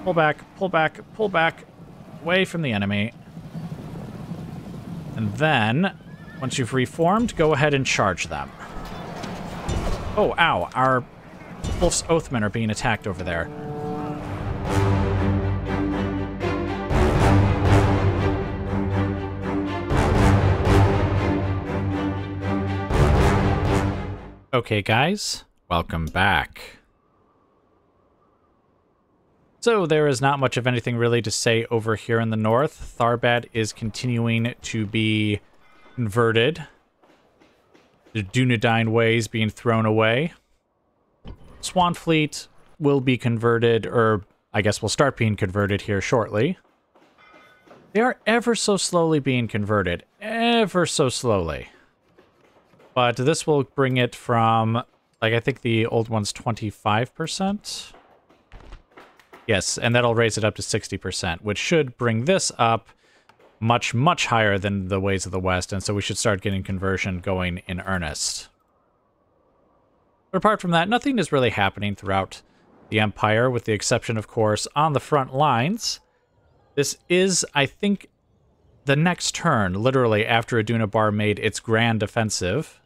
pull back, pull back, pull back, away from the enemy. And then, once you've reformed, go ahead and charge them. Oh, ow, our Wolf's Oathmen are being attacked over there. Okay, guys, welcome back. So there is not much of anything really to say over here in the north. Tharbad is continuing to be converted. The Dunedain ways being thrown away. Swanfleet will be converted, or I guess will start being converted here shortly. They are ever so slowly being converted. Ever so slowly. But this will bring it from, like, I think the old one's 25%. Yes, and that'll raise it up to 60%, which should bring this up much, much higher than the Ways of the West, and so we should start getting conversion going in earnest. But apart from that, nothing is really happening throughout the Empire, with the exception, of course, on the front lines. This is, I think, the next turn, literally, after Adunabar made its grand offensive.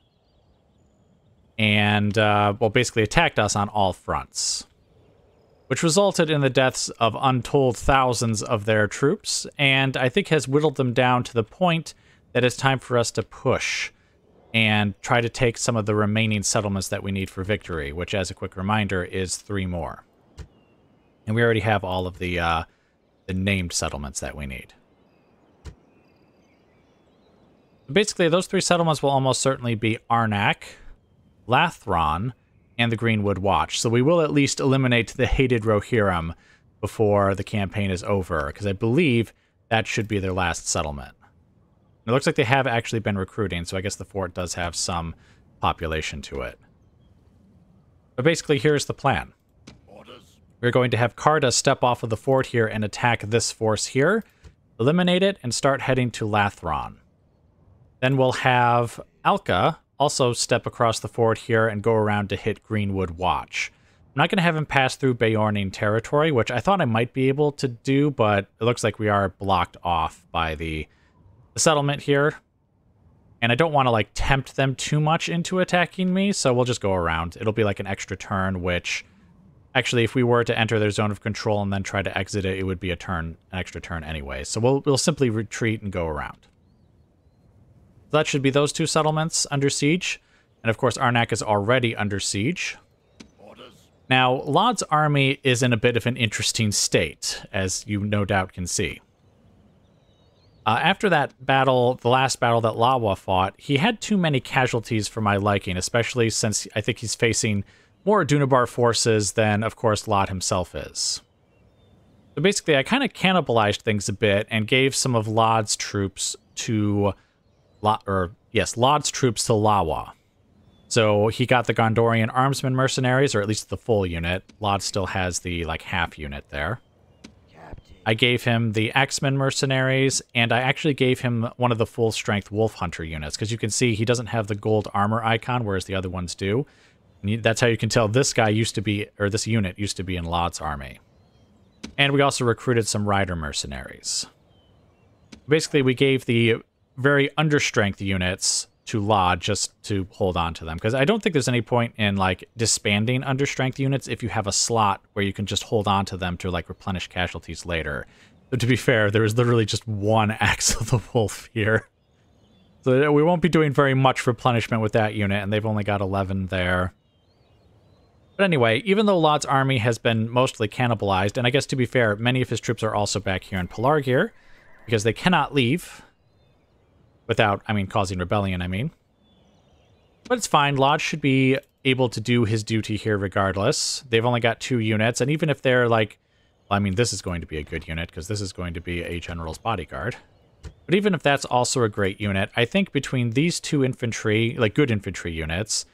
And, well, basically attacked us on all fronts. Which resulted in the deaths of untold thousands of their troops, and I think has whittled them down to the point that it's time for us to push and try to take some of the remaining settlements that we need for victory, which, as a quick reminder, is 3 more. And we already have all of the named settlements that we need. Basically, those 3 settlements will almost certainly be Arnak, Lathron, and the Greenwood Watch. So we will at least eliminate the hated Rohirrim before the campaign is over, because I believe that should be their last settlement. It looks like they have actually been recruiting, so I guess the fort does have some population to it. But basically, here's the plan. We're going to have Karda step off of the fort here and attack this force here, eliminate it, and start heading to Lathron. Then we'll have Alka also step across the fort here and go around to hit Greenwood Watch. I'm not going to have him pass through Beorning territory, which I thought I might be able to do, but it looks like we are blocked off by the settlement here. And I don't want to, like, tempt them too much into attacking me, so we'll just go around. It'll be like an extra turn, which, actually, if we were to enter their zone of control and then try to exit it, it would be an extra turn anyway. So we'll simply retreat and go around. So that should be those 2 settlements under siege. And of course, Arnak is already under siege. Now, Laud's army is in a bit of an interesting state, as you no doubt can see. After that battle, the last battle that Lawa fought, he had too many casualties for my liking, especially since I think he's facing more Dunedain forces than, of course, Laud himself is. So basically, I kind of cannibalized things a bit and gave some of Laud's troops to Laud's troops to Lawa. So he got the Gondorian Armsmen mercenaries, or at least the full unit. Laud still has the, like, half unit there. Captain. I gave him the Axemen mercenaries, and I actually gave him one of the full-strength Wolf Hunter units, because you can see he doesn't have the gold armor icon, whereas the other ones do. And that's how you can tell this guy used to be, or this unit used to be in Laud's army. And we also recruited some Rider mercenaries. Basically, we gave the very understrength units to Laud just to hold on to them, because I don't think there's any point in, like, disbanding understrength units if you have a slot where you can just hold on to them to, like, replenish casualties later. But to be fair, there is literally just 1 Axe of the Wolf here, so we won't be doing very much replenishment with that unit, and they've only got 11 there. But anyway, even though Laud's army has been mostly cannibalized, and I guess to be fair, many of his troops are also back here in Pelargir, because they cannot leave without, causing rebellion, But it's fine. Laud should be able to do his duty here regardless. They've only got 2 units, and even if they're like, well, this is going to be a good unit, because this is going to be a general's bodyguard. But even if that's also a great unit, I think between these 2 infantry, like good infantry units,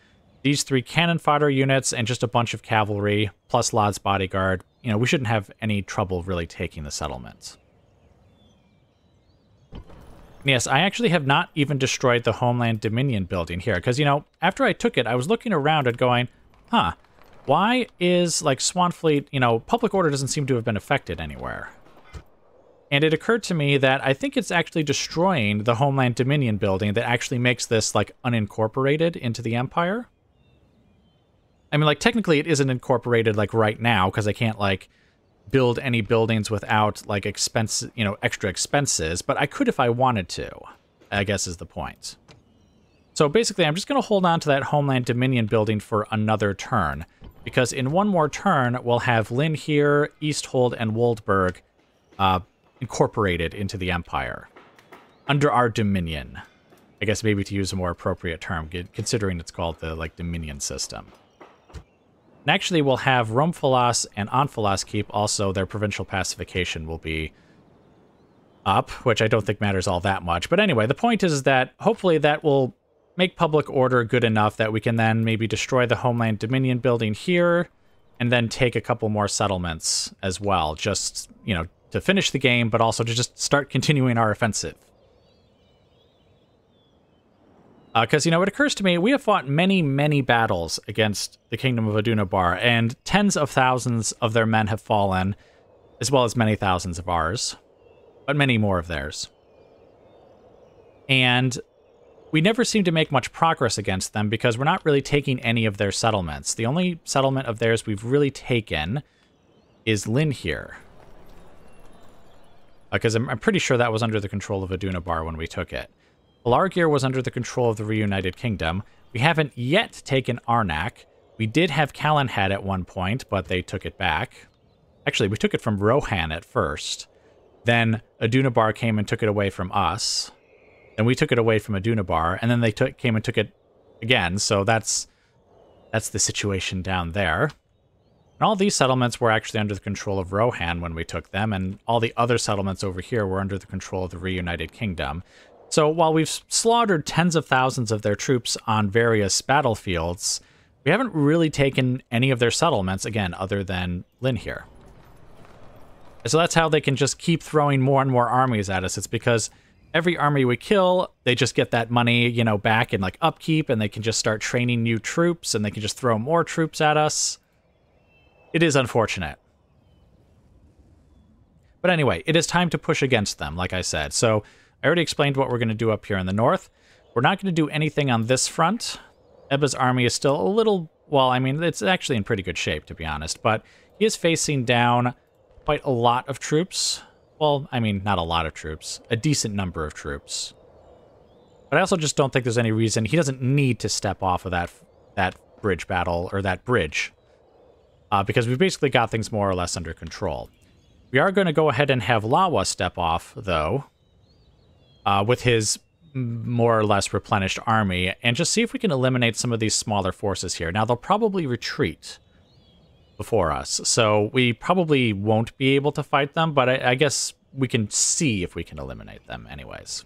these 3 cannon fodder units, and just a bunch of cavalry, plus Laud's bodyguard, we shouldn't have any trouble really taking the settlement. Yes, I actually have not even destroyed the Homeland Dominion building here, because, after I took it, I was looking around and going, huh, Why is, like, Swanfleet, you know, public order doesn't seem to have been affected anywhere. And it occurred to me that I think it's actually destroying the Homeland Dominion building that actually makes this, like, unincorporated into the Empire. I mean, like, technically it isn't incorporated, like, right now, because I can't, like, build any buildings without, like, extra expenses, but I could if I wanted to, I guess is the point. So basically, I'm just going to hold on to that Homeland Dominion building for another turn, because in one more turn, we'll have Lynn here, Easthold, and Woldburg incorporated into the Empire under our dominion. I guess maybe to use a more appropriate term, considering it's called the, like, Dominion system. And actually, we'll have Romfalas and Anfalas keep also their provincial pacification will be up, which I don't think matters all that much. But anyway, the point is that hopefully that will make public order good enough that we can then maybe destroy the Homeland Dominion building here and then take a couple more settlements as well, just, you know, to finish the game, but also to just start continuing our offensive. Because, you know, it occurs to me, we have fought many, many battles against the Kingdom of Adunabar, and tens of thousands of their men have fallen, as well as many thousands of ours, but many more of theirs. And we never seem to make much progress against them because we're not really taking any of their settlements. The only settlement of theirs we've really taken is Lynn here. Because I'm pretty sure that was under the control of Adunabar when we took it. Pelargir was under the control of the Reunited Kingdom. We haven't yet taken Arnak. We did have Calenhad at one point, but they took it back. Actually, we took it from Rohan at first. Then Adunabar came and took it away from us. Then we took it away from Adunabar, and then they came and took it again, so that's the situation down there. And all these settlements were actually under the control of Rohan when we took them, and all the other settlements over here were under the control of the Reunited Kingdom. So while we've slaughtered tens of thousands of their troops on various battlefields, we haven't really taken any of their settlements, again, other than Lynn here. So that's how they can just keep throwing more and more armies at us. It's because every army we kill, they just get that money, you know, back in, like, upkeep, and they can just start training new troops, and they can just throw more troops at us. It is unfortunate. But anyway, it is time to push against them, like I said. So I already explained what we're going to do up here in the north. We're not going to do anything on this front. Ebba's army is still a little, well, I mean, it's actually in pretty good shape, to be honest. But he is facing down quite a lot of troops. Well, I mean, not a lot of troops. A decent number of troops. But I also just don't think there's any reason. He doesn't need to step off of that bridge battle, or that bridge. Because we've basically got things more or less under control. We are going to go ahead and have Lawa step off, though, with his more or less replenished army, and just see if we can eliminate some of these smaller forces here. Now, they'll probably retreat before us, so we probably won't be able to fight them, but I guess we can see if we can eliminate them anyways.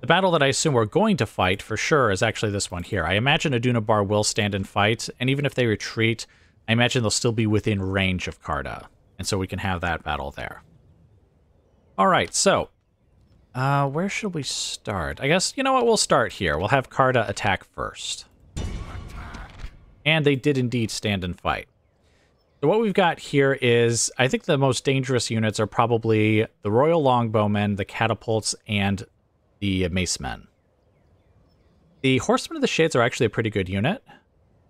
The battle that I assume we're going to fight for sure is actually this one here. I imagine Adunabar will stand and fight, and even if they retreat, I imagine they'll still be within range of Karda, and so we can have that battle there. Alright, so, where should we start? I guess, you know what, we'll start here. We'll have Karda attack first. And they did indeed stand and fight. So what we've got here is, I think the most dangerous units are probably the Royal Longbowmen, the Catapults, and the Macemen. The Horsemen of the Shades are actually a pretty good unit,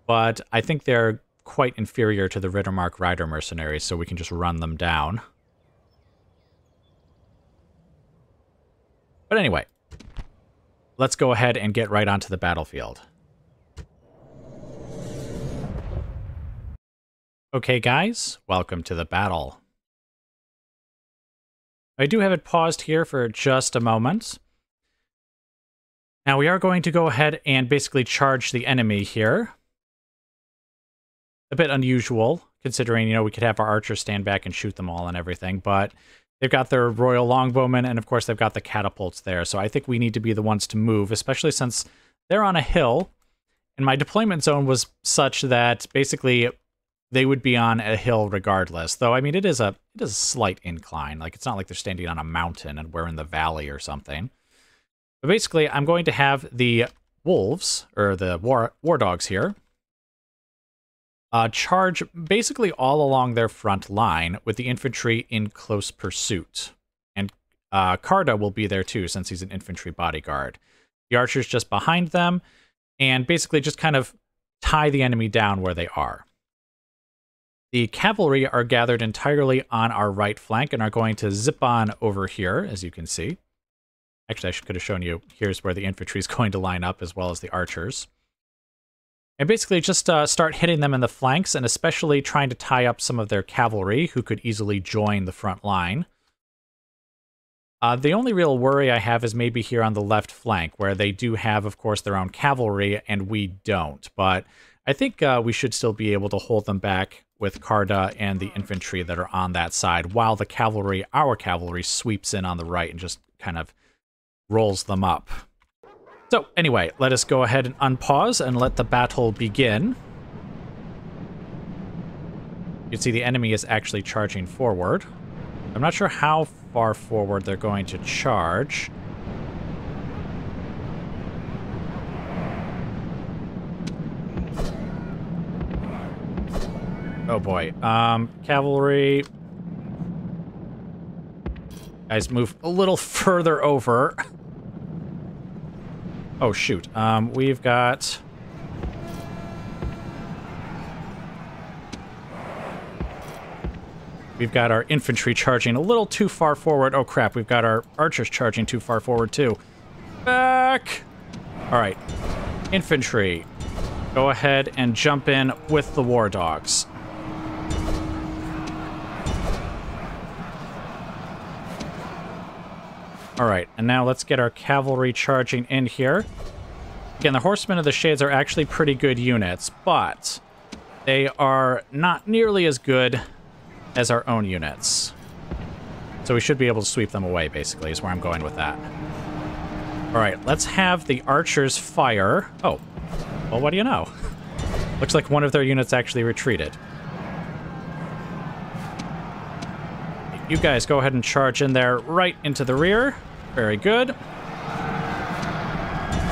but I think they're quite inferior to the Rittermark Rider Mercenaries, so we can just run them down. But anyway, let's go ahead and get right onto the battlefield. Okay, guys, welcome to the battle. I do have it paused here for just a moment. Now, we are going to go ahead and basically charge the enemy here. A bit unusual, considering, you know, we could have our archers stand back and shoot them all and everything, but they've got their Royal Longbowmen, and of course they've got the catapults there, so I think we need to be the ones to move, especially since they're on a hill, and my deployment zone was such that basically they would be on a hill regardless, though, I mean, it is a slight incline. Like, it's not like they're standing on a mountain and we're in the valley or something. But basically, I'm going to have the wolves, or the war dogs here, charge basically all along their front line with the infantry in close pursuit. And Karda will be there too, since he's an infantry bodyguard. The archers just behind them, and basically just kind of tie the enemy down where they are. The cavalry are gathered entirely on our right flank and are going to zip on over here, as you can see. Actually, could have shown you, here's where the infantry is going to line up, as well as the archers. And basically just start hitting them in the flanks, and especially trying to tie up some of their cavalry, who could easily join the front line. The only real worry I have is maybe here on the left flank, where they do have, of course, their own cavalry, and we don't. But I think we should still be able to hold them back with Karda and the infantry that are on that side, while the cavalry, our cavalry, sweeps in on the right and just kind of rolls them up. So, anyway, let us go ahead and unpause and let the battle begin. You can see the enemy is actually charging forward. I'm not sure how far forward they're going to charge. Oh boy. Cavalry. Guys, move a little further over. Oh, shoot. We've got... We've got our infantry charging a little too far forward. Oh, crap. We've got our archers charging too far forward, too. Back! All right. Infantry. Go ahead and jump in with the war dogs. All right, and now let's get our cavalry charging in here. Again, the Horsemen of the Shades are actually pretty good units, but they are not nearly as good as our own units. So we should be able to sweep them away, basically, is where I'm going with that. All right, let's have the archers fire. Oh, well, what do you know? Looks like one of their units actually retreated. You guys go ahead and charge in there right into the rear. Very good.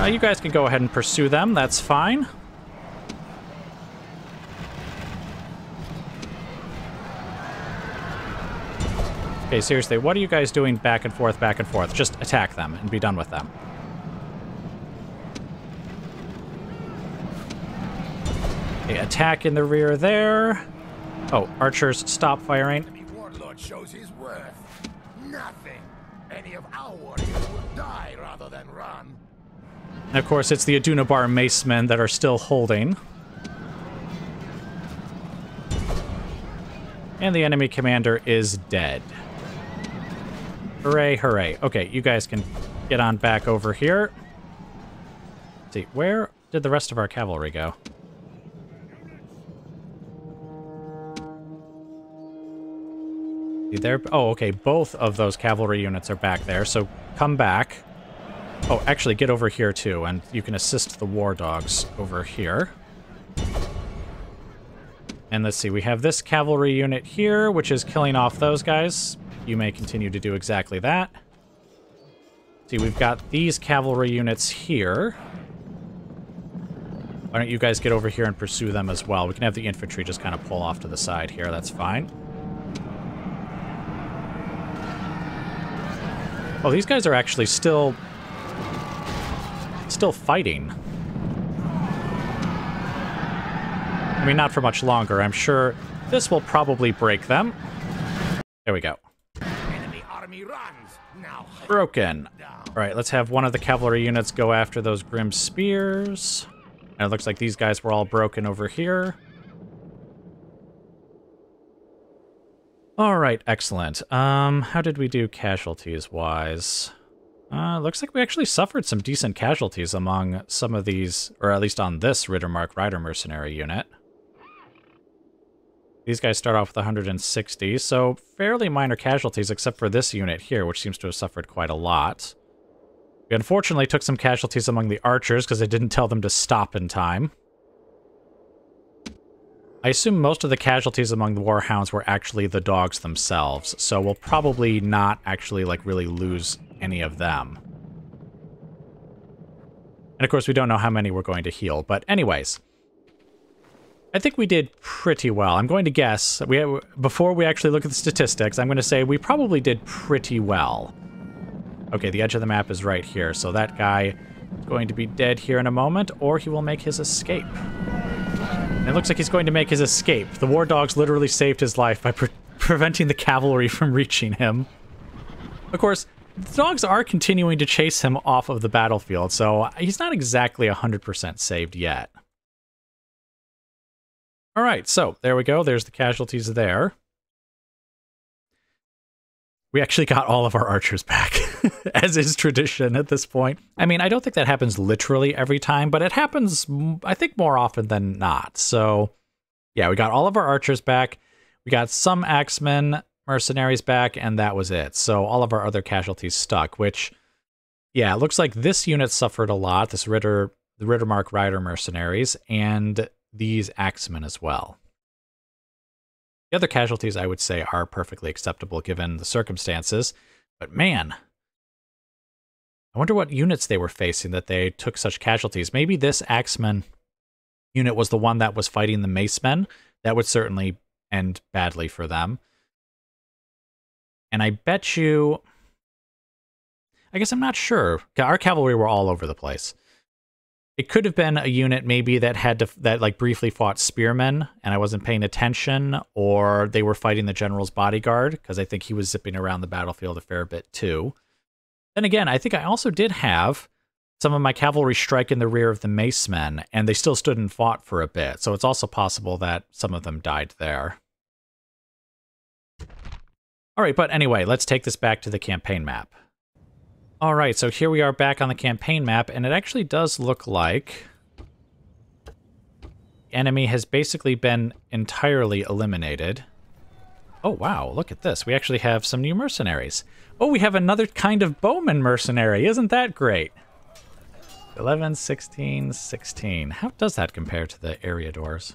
You guys can go ahead and pursue them. That's fine. Okay, seriously, what are you guys doing back and forth, back and forth? Just attack them and be done with them. Okay, attack in the rear there. Oh, archers, stop firing. Shows his worth. Nothing. Any of our warriors will die rather than run. And of course, it's the Adunabar macemen that are still holding. And the enemy commander is dead. Hooray, hooray. Okay, you guys can get on back over here. Let's see, where did the rest of our cavalry go? There. Oh, okay. Both of those cavalry units are back there, so come back. Oh, actually, get over here, too, and you can assist the war dogs over here. And let's see, we have this cavalry unit here, which is killing off those guys. You may continue to do exactly that. See, we've got these cavalry units here. Why don't you guys get over here and pursue them as well? We can have the infantry just kind of pull off to the side here. That's fine. Oh, these guys are actually still fighting. I mean, not for much longer. I'm sure this will probably break them. There we go. Enemy army runs. Now Broken. All right, let's have one of the cavalry units go after those grim spears. And it looks like these guys were all broken over here. All right, excellent. How did we do casualties-wise? Looks like we actually suffered some decent casualties among some of these, or at least on this Rittermark Rider Mercenary unit. These guys start off with 160, so fairly minor casualties except for this unit here, which seems to have suffered quite a lot. We unfortunately took some casualties among the archers because I didn't tell them to stop in time. I assume most of the casualties among the Warhounds were actually the dogs themselves, so we'll probably not actually, like, really lose any of them. And of course, we don't know how many we're going to heal, but anyways. I think we did pretty well. I'm going to guess, before we actually look at the statistics, I'm going to say we probably did pretty well. Okay, the edge of the map is right here, so that guy is going to be dead here in a moment, or he will make his escape. And it looks like he's going to make his escape. The war dogs literally saved his life by preventing the cavalry from reaching him. Of course, the dogs are continuing to chase him off of the battlefield, so he's not exactly 100% saved yet. All right, so there we go. There's the casualties there. We actually got all of our archers back, as is tradition at this point. I mean, I don't think that happens literally every time, but it happens, I think, more often than not. So, yeah, we got all of our archers back. We got some axemen, mercenaries back, and that was it. So all of our other casualties stuck, which, yeah, it looks like this unit suffered a lot, the Rittermark Rider mercenaries, and these axemen as well. The other casualties, I would say, are perfectly acceptable given the circumstances, but man, I wonder what units they were facing that they took such casualties. Maybe this axeman unit was the one that was fighting the macemen. That would certainly end badly for them. And I bet you, I guess I'm not sure. Our cavalry were all over the place. It could have been a unit maybe that like briefly fought spearmen and I wasn't paying attention, or they were fighting the general's bodyguard because I think he was zipping around the battlefield a fair bit too. Then again, I think I also did have some of my cavalry strike in the rear of the macemen, and they still stood and fought for a bit, so it's also possible that some of them died there. All right, but anyway, let's take this back to the campaign map. All right, so here we are back on the campaign map, and it actually does look like the enemy has basically been entirely eliminated. Oh, wow, look at this. We actually have some new mercenaries. Oh, we have another kind of bowman mercenary. Isn't that great? 11, 16, 16. How does that compare to the Ariadors?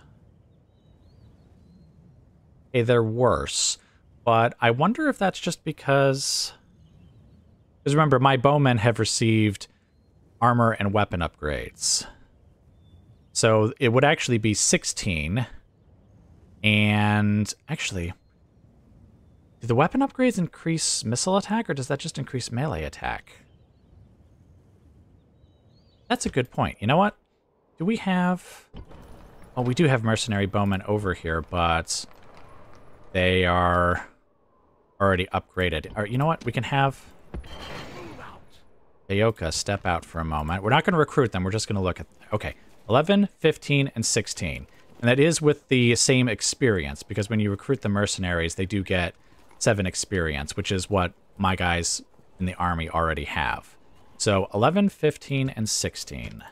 Okay, they're worse, but I wonder if that's just because remember, my bowmen have received armor and weapon upgrades. So it would actually be 16. And actually, do the weapon upgrades increase missile attack, or does that just increase melee attack? That's a good point. You know what? Do we have... Oh, we do have mercenary bowmen over here, but they are already upgraded. Or, you know what? We can have Ayoka step out for a moment. We're not going to recruit them. We're just going to look at... Okay, 11, 15, and 16. And that is with the same experience, because when you recruit the mercenaries, they do get 7 experience, which is what my guys in the army already have. So 11, 15, and 16.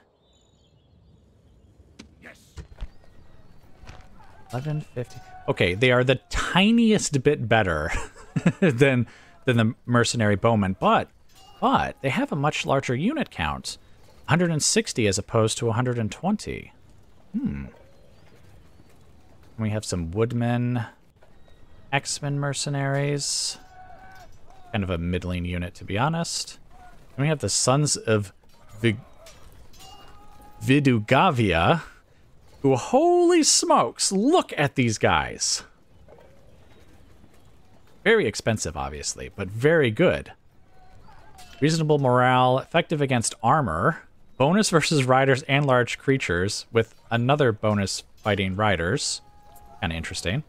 Yes. 11, 15... Okay, they are the tiniest bit better than the mercenary bowmen, but they have a much larger unit count. 160 as opposed to 120. We have some woodmen, axemen mercenaries. Kind of a middling unit, to be honest. And we have the Sons of Vidugavia, who, holy smokes, look at these guys. Very expensive, obviously, but very good. Reasonable morale, effective against armor, bonus versus riders and large creatures, with another bonus fighting riders. Kind of interesting.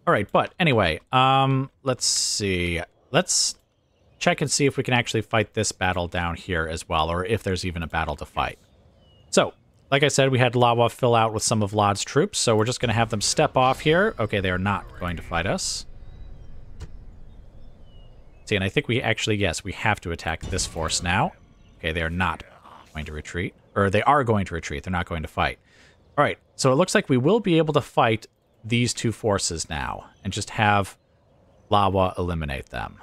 All right, but anyway, let's see. Let's check and see if we can actually fight this battle down here as well, or if there's even a battle to fight. So, like I said, we had Lawa fill out with some of Laud's troops, so we're just going to have them step off here. Okay, they are not going to fight us. See, and I think we actually, yes, we have to attack this force now. Okay, they are not going to retreat. Or they are going to retreat. They're not going to fight. All right, so it looks like we will be able to fight these two forces now and just have Lawa eliminate them.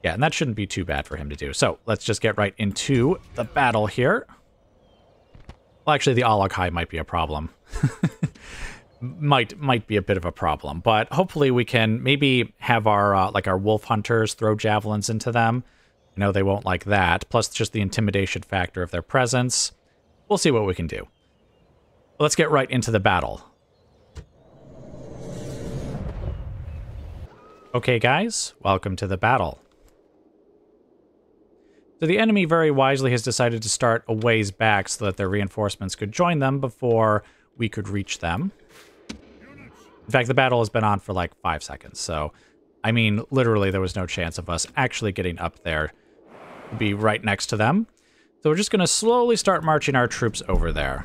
Yeah, and that shouldn't be too bad for him to do. So let's just get right into the battle here. Well, actually, the Alaghai might be a problem. might be a bit of a problem, but hopefully we can maybe have our like our wolf hunters throw javelins into them I know they won't like that, plus just the intimidation factor of their presence. We'll see what we can do. Let's get right into the battle. Okay, guys, welcome to the battle. So the enemy very wisely has decided to start a ways back so that their reinforcements could join them before we could reach them. In fact, the battle has been on for like 5 seconds, so, I mean, literally there was no chance of us actually getting up there to be right next to them. So we're just going to slowly start marching our troops over there.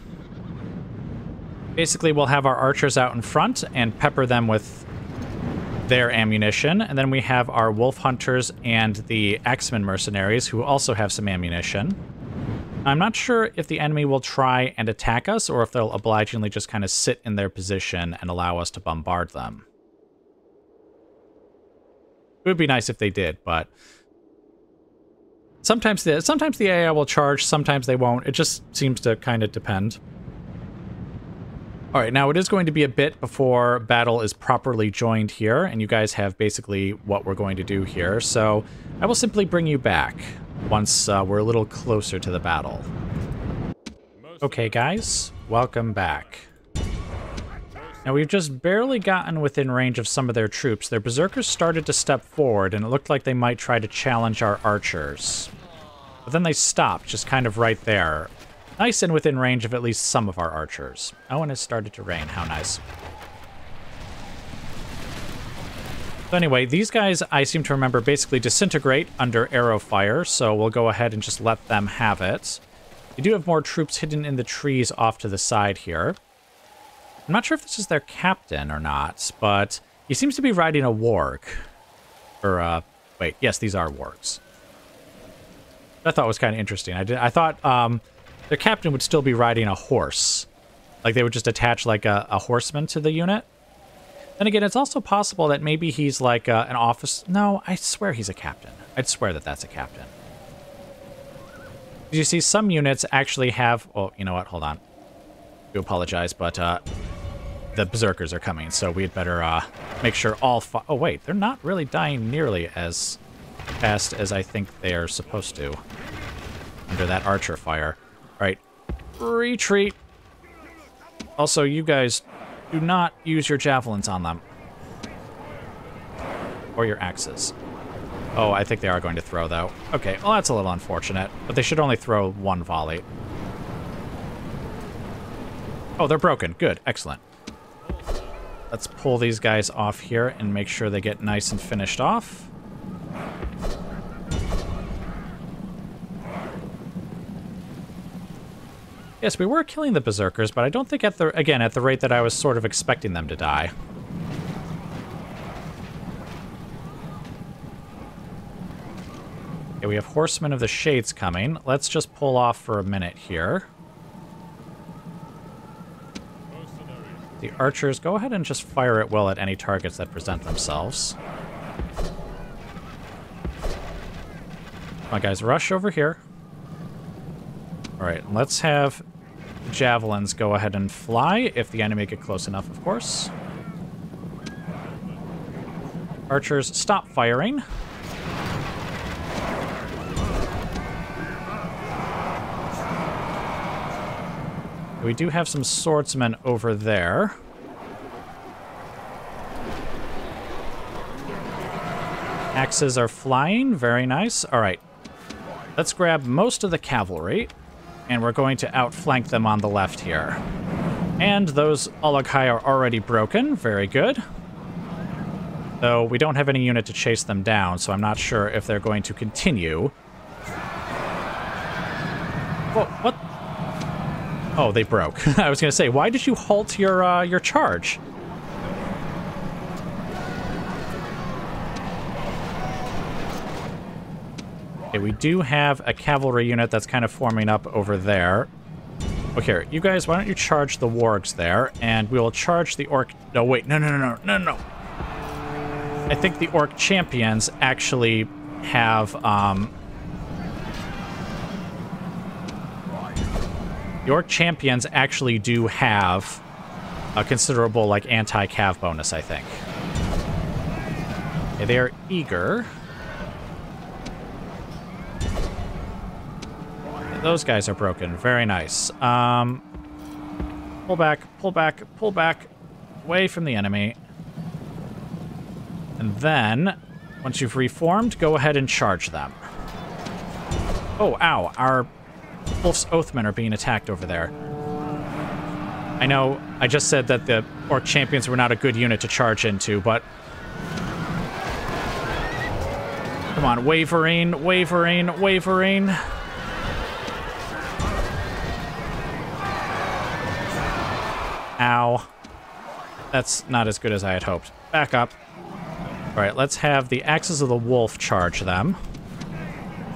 Basically, we'll have our archers out in front and pepper them with their ammunition, and then we have our wolf hunters and the axeman mercenaries who also have some ammunition. I'm not sure if the enemy will try and attack us or if they'll obligingly just kind of sit in their position and allow us to bombard them. It would be nice if they did, but sometimes the AI will charge, sometimes they won't. It just seems to kind of depend. All right, now it is going to be a bit before battle is properly joined here, and you guys have basically what we're going to do here. So I will simply bring you back once we're a little closer to the battle. Okay, guys, welcome back. Now, we've just barely gotten within range of some of their troops. Their berserkers started to step forward, and it looked like they might try to challenge our archers. But then they stopped, just kind of right there. Nice and within range of at least some of our archers. Oh, and it started to rain. How nice. So anyway, these guys, I seem to remember, basically disintegrate under arrow fire, so we'll go ahead and just let them have it. We do have more troops hidden in the trees off to the side here. I'm not sure if this is their captain or not, but he seems to be riding a warg. Or, wait, yes, these are wargs. I thought was kind of interesting. I thought, their captain would still be riding a horse. Like, they would just attach, like, a horseman to the unit. Then again, it's also possible that maybe he's, like, an officer. No, I swear he's a captain. I'd swear that that's a captain. You see, some units actually have... Oh, you know what? Hold on. I do apologize, but, the berserkers are coming, so we'd better, make sure all... Oh, wait. They're not really dying nearly as fast as I think they are supposed to under that archer fire. Alright, retreat. Also, you guys, do not use your javelins on them. Or your axes. Oh, I think they are going to throw, though. Okay, well, that's a little unfortunate. But they should only throw one volley. Oh, they're broken. Good. Excellent. Let's pull these guys off here and make sure they get nice and finished off. Yes, we were killing the berserkers, but I don't think at the rate that I was sort of expecting them to die. Okay, we have Horsemen of the Shades coming. Let's just pull off for a minute here. The archers, go ahead and just fire at will at any targets that present themselves. Come on, guys, rush over here. Alright, let's have javelins go ahead and fly, if the enemy get close enough, of course. Archers, stop firing. We do have some swordsmen over there. Axes are flying, very nice. Alright, let's grab most of the cavalry. And we're going to outflank them on the left here. And those Olaghai are already broken. Very good. Though we don't have any unit to chase them down, so I'm not sure if they're going to continue. Whoa, what? Oh, they broke. I was going to say, why did you halt your charge? Okay, we do have a cavalry unit that's kind of forming up over there. Okay, you guys, why don't you charge the wargs there, and we will charge the orc... No, wait, no. I think the orc champions actually have, the orc champions actually do have a considerable, like, anti-cav bonus, I think. Okay, they are eager. those guys are broken. Very nice. Pull back, pull back, pull back. Away from the enemy. And then, once you've reformed, go ahead and charge them. Oh, ow. Our Wolf's Oathmen are being attacked over there. I know I just said that the Orc Champions were not a good unit to charge into, but... Come on, wavering, wavering, wavering. Ow. That's not as good as I had hoped. Back up. Alright, let's have the Axes of the Wolf charge them.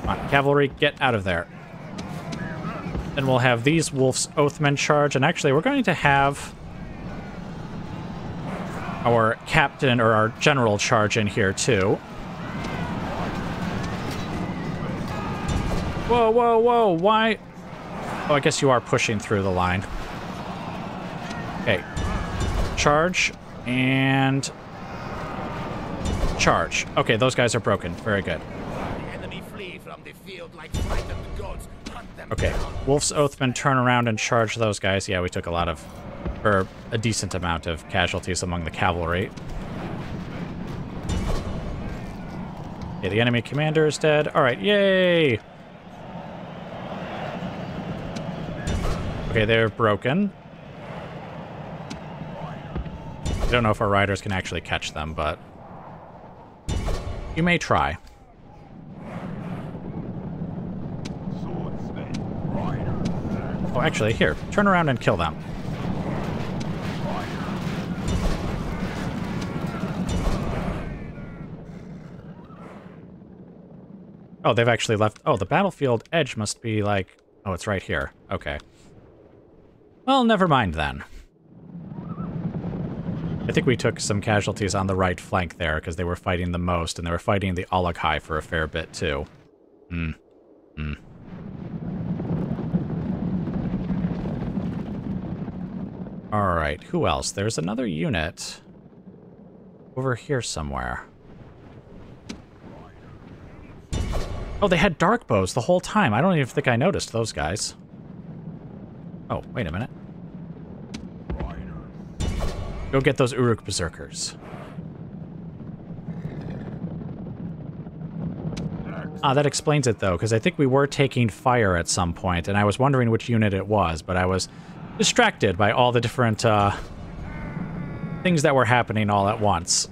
Come on, cavalry, get out of there. Then we'll have these Wolf's Oathmen charge, and actually we're going to have our captain, or our general, charge in here too. Whoa, whoa, whoa, why? Oh, I guess you are pushing through the line. Okay. Charge, and... charge. Okay, those guys are broken. Very good. The enemy flee from the field like frightened goats. Hunt them Okay, down. Wolf's Oathman, turn around and charge those guys. Yeah, we took a lot of... or a decent amount of casualties among the cavalry. Okay, the enemy commander is dead. Alright, yay! Okay, they're broken. I don't know if our riders can actually catch them, but... you may try. Oh, actually, here. Turn around and kill them. Oh, they've actually left... oh, the battlefield edge must be like... oh, it's right here. Okay. Well, never mind then. I think we took some casualties on the right flank there because they were fighting the most, and they were fighting the Ologhai for a fair bit too. Alright, who else? There's another unit over here somewhere. Oh, they had dark bows the whole time. I don't even think I noticed those guys. Oh, wait a minute. Go get those Uruk Berserkers. Ah, that explains it, though, because I think we were taking fire at some point, and I was wondering which unit it was, but I was distracted by all the different things that were happening all at once.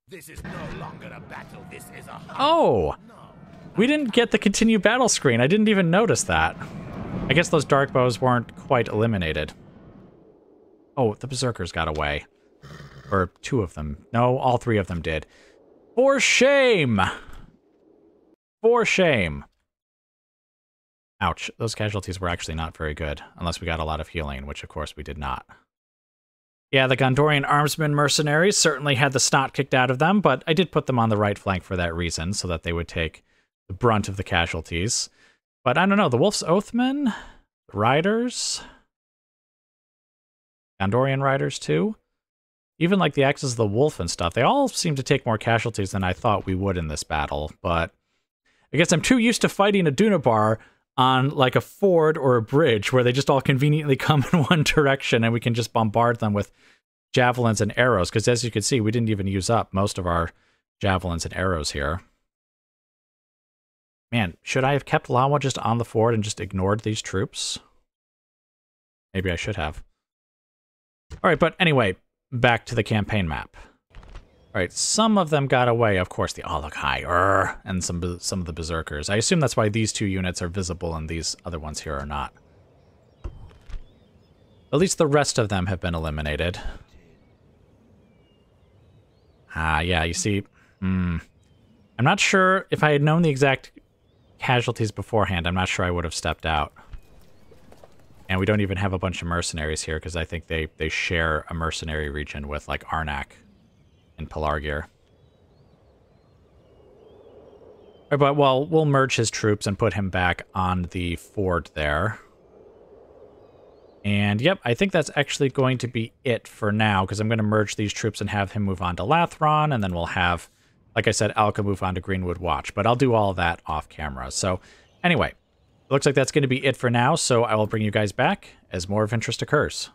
This is no longer a battle, this is a hunt. Oh! We didn't get the continue battle screen. I didn't even notice that. I guess those dark bows weren't quite eliminated. Oh, the Berserkers got away. Or two of them. No, all three of them did. For shame! For shame. Ouch. Those casualties were actually not very good. Unless we got a lot of healing, which of course we did not. Yeah, the Gondorian armsmen mercenaries certainly had the snot kicked out of them, but I did put them on the right flank for that reason, so that they would take the brunt of the casualties. But I don't know, the Wolf's Oathmen? The Riders? Gondorian Riders too? Even like the Axes of the Wolf and stuff, they all seem to take more casualties than I thought we would in this battle, but I guess I'm too used to fighting a Dunabar on like a ford or a bridge where they just all conveniently come in one direction and we can just bombard them with javelins and arrows, because as you can see, we didn't even use up most of our javelins and arrows here. Man, should I have kept Lawa just on the ford and just ignored these troops? Maybe I should have. Alright, but anyway, back to the campaign map. Alright, some of them got away. Of course, the Ologhai, and some of the Berserkers. I assume that's why these two units are visible and these other ones here are not. At least the rest of them have been eliminated. Ah, yeah, you see... I'm not sure if I had known the exact casualties beforehand. I'm not sure I would have stepped out. And we don't even have a bunch of mercenaries here because I think they share a mercenary region with, like, Arnak and Pelargir. But, well, we'll merge his troops and put him back on the ford there. And, yep, I think that's actually going to be it for now, because I'm going to merge these troops and have him move on to Lathron, and then we'll have, like I said, Alka move on to Greenwood Watch. But I'll do all of that off camera. So, anyway, Looks like that's going to be it for now, so I will bring you guys back as more of interest occurs.